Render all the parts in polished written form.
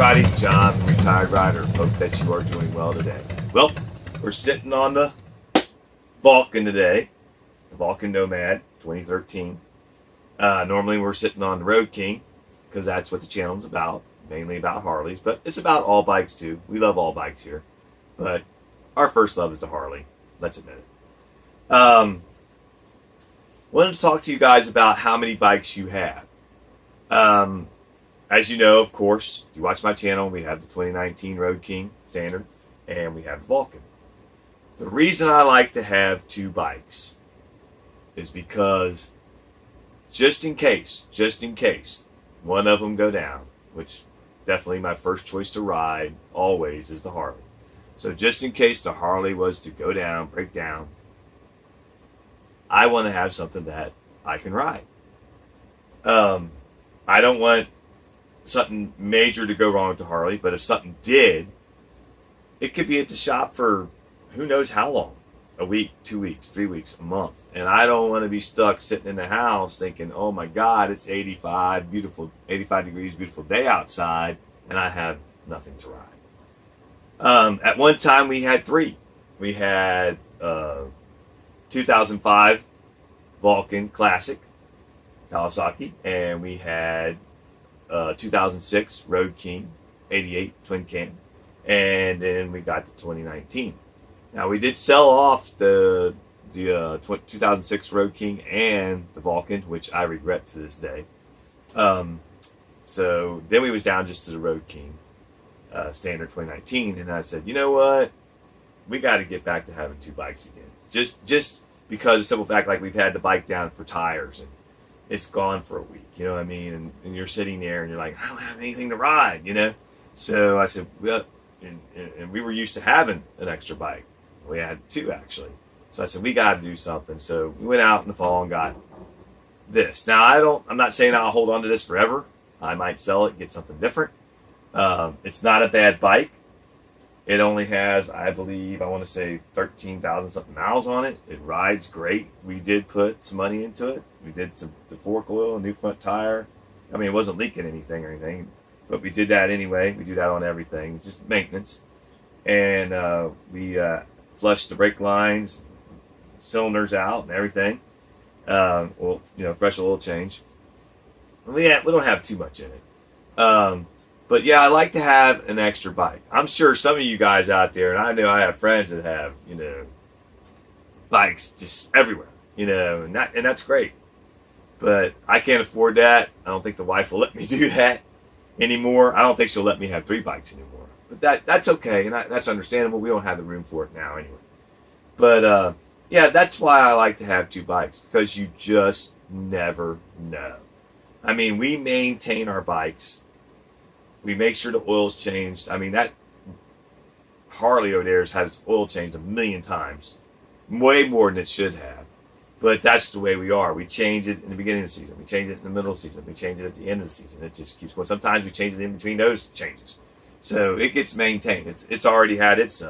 everybody, John from Retired Rider. Hope that you are doing well today. Well, we're sitting on the Vulcan today, the Vulcan Nomad 2013. Normally we're sitting on the Road King because that's what the channel is about, mainly about Harleys, but it's about all bikes too. We love all bikes here, but our first love is the Harley. Let's admit it. Wanted to talk to you guys about how many bikes you have. As you know, of course, if you watch my channel, we have the 2019 Road King Standard, and we have the Vulcan. The reason I like to have two bikes is because just in case one of them go down, which definitely my first choice to ride always is the Harley. So just in case the Harley was to go down, break down, I want to have something that I can ride. I don't want something major to go wrong with the Harley, but if something did, it could be at the shop for who knows how long. A week, 2 weeks, 3 weeks, a month. And I don't want to be stuck sitting in the house thinking, oh my God, it's 85 degrees, beautiful day outside, and I have nothing to ride. At one time we had three. We had 2005 Vulcan Classic Kawasaki, and we had 2006 Road King 88 twin cam, and then we got the 2019. Now we did sell off the 2006 Road King and the Vulcan, which I regret to this day. So then we was down just to the Road King Standard 2019, and I said, you know what, we got to get back to having two bikes again. Just because of the simple fact, like we've had the bike down for tires and it's gone for a week, you know what I mean? And you're sitting there and you're like, I don't have anything to ride, you know? So I said, well, and we were used to having an extra bike. We had two actually. So I said, we got to do something. So we went out in the fall and got this. Now I'm not saying I'll hold on to this forever. I might sell it, get something different. It's not a bad bike. It only has, I believe, I want to say 13,000 something miles on it. It rides great. We did put some money into it. We did the fork oil, a new front tire. I mean, it wasn't leaking anything or anything, but we did that anyway. We do that on everything. It's just maintenance. And we flushed the brake lines, cylinders out and everything. Well, you know, fresh oil change. We don't have too much in it. But yeah, I like to have an extra bike. I'm sure some of you guys out there, and I know I have friends that have, you know, bikes just everywhere, you know, and that's great. But I can't afford that. I don't think the wife will let me do that anymore. I don't think she'll let me have three bikes anymore. But that's okay, and that's understandable. We don't have the room for it now anyway. But yeah, that's why I like to have two bikes, because you just never know. I mean, we maintain our bikes. We make sure the oil's changed. I mean, that Harley over there has had its oil changed a million times. Way more than it should have. But that's the way we are. We change it in the beginning of the season. We change it in the middle of the season. We change it at the end of the season. It just keeps going. Sometimes we change it in between those changes. So it gets maintained. It's already had its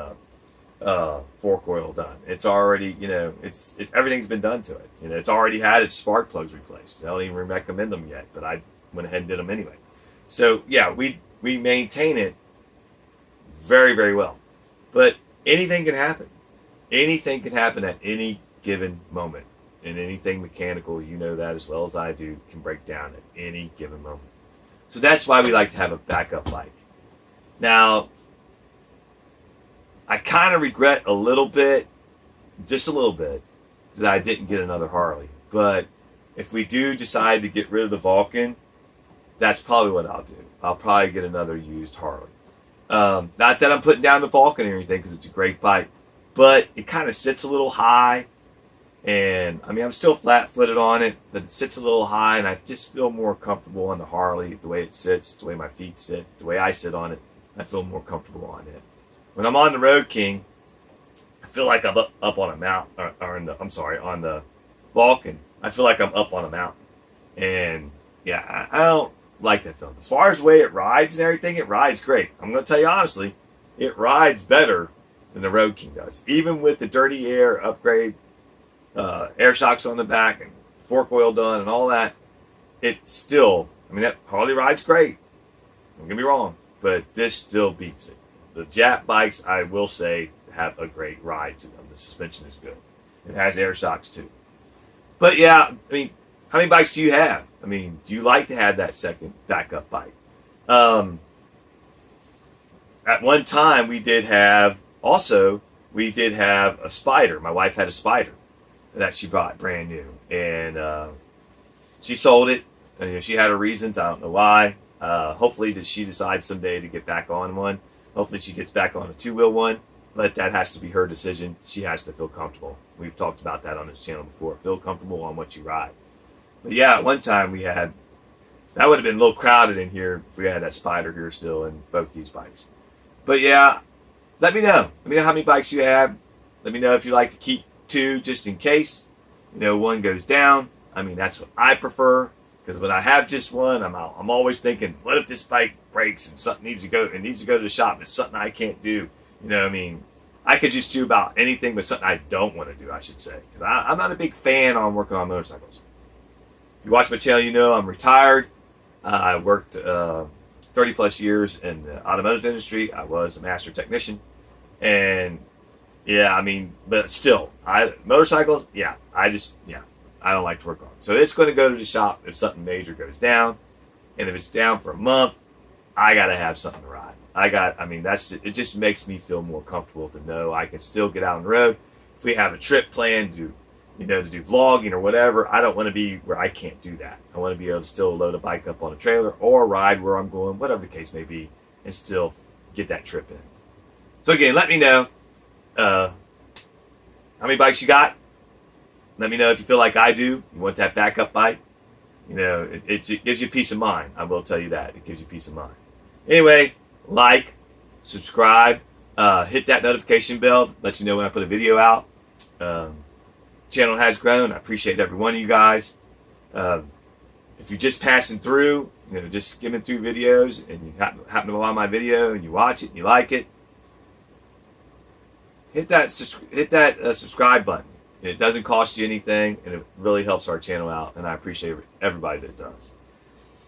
fork oil done. It's already, you know, it's everything's been done to it. You know, it's already had its spark plugs replaced. I don't even recommend them yet, but I went ahead and did them anyway. So yeah, we maintain it very, very well. But anything can happen. Anything can happen at any given moment. And anything mechanical, you know that as well as I do, can break down at any given moment. So that's why we like to have a backup bike. Now, I kind of regret a little bit, just a little bit, that I didn't get another Harley. But if we do decide to get rid of the Vulcan, that's probably what I'll do. I'll probably get another used Harley. Not that I'm putting down the Vulcan or anything, because it's a great bike, but it kind of sits a little high. And I mean, I'm still flat-footed on it, but it sits a little high, and I just feel more comfortable on the Harley, the way it sits, the way my feet sit, the way I sit on it. I feel more comfortable on it. When I'm on the Road King, I feel like I'm up on a mountain, on the Vulcan, I feel like I'm up on a mountain. And yeah, I don't like that feeling. As far as the way it rides and everything, it rides great. I'm going to tell you honestly, it rides better than the Road King does. Even with the dirty air upgrade, air shocks on the back and fork oil done and all that, it still, I mean, that Harley rides great. Don't get me wrong. but this still beats it. The Jap bikes, I will say, have a great ride to them. The suspension is good. It has air shocks too. But yeah, I mean, how many bikes do you have? I mean, do you like to have that second backup bike? At one time, we did have a Spider. My wife had a Spider that she bought brand new, and she sold it. And, you know, she had her reasons. I don't know why. Hopefully, she decides someday to get back on one. Hopefully, she gets back on a two-wheel one. But that has to be her decision. She has to feel comfortable. We've talked about that on this channel before. Feel comfortable on what you ride. But yeah, at one time that would have been a little crowded in here if we had that Spider here still in both these bikes. But yeah, let me know. Let me know how many bikes you have. Let me know if you like to keep two just in case, you know, one goes down. I mean, that's what I prefer, because when I have just one, I'm always thinking, what if this bike breaks and something needs to go to the shop and it's something I can't do. You know what I mean? I could just do about anything but something I don't want to do, I should say. Because I'm not a big fan on working on motorcycles. If you watch my channel, you know I'm retired. I worked 30 plus years in the automotive industry. I was a master technician. And yeah, I mean, but still, motorcycles, I don't like to work on them. So it's going to go to the shop if something major goes down. And if it's down for a month, I got to have something to ride. It just makes me feel more comfortable to know I can still get out on the road. If we have a trip planned to do vlogging or whatever, I don't want to be where I can't do that. I want to be able to still load a bike up on a trailer or ride where I'm going, whatever the case may be, and still get that trip in. So again, let me know how many bikes you got. Let me know if you feel like I do. You want that backup bike. You know, it gives you peace of mind. I will tell you that. It gives you peace of mind. Anyway, like, subscribe, hit that notification bell, let you know when I put a video out. Channel has grown. I appreciate every one of you guys. If you're just passing through, you know, just skimming through videos, and you happen to watch my video and you watch it and you like it, hit that subscribe button. It doesn't cost you anything, and it really helps our channel out, and I appreciate everybody that does.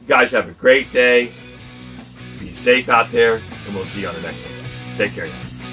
You guys have a great day. Be safe out there, and we'll see you on the next one. Take care, guys.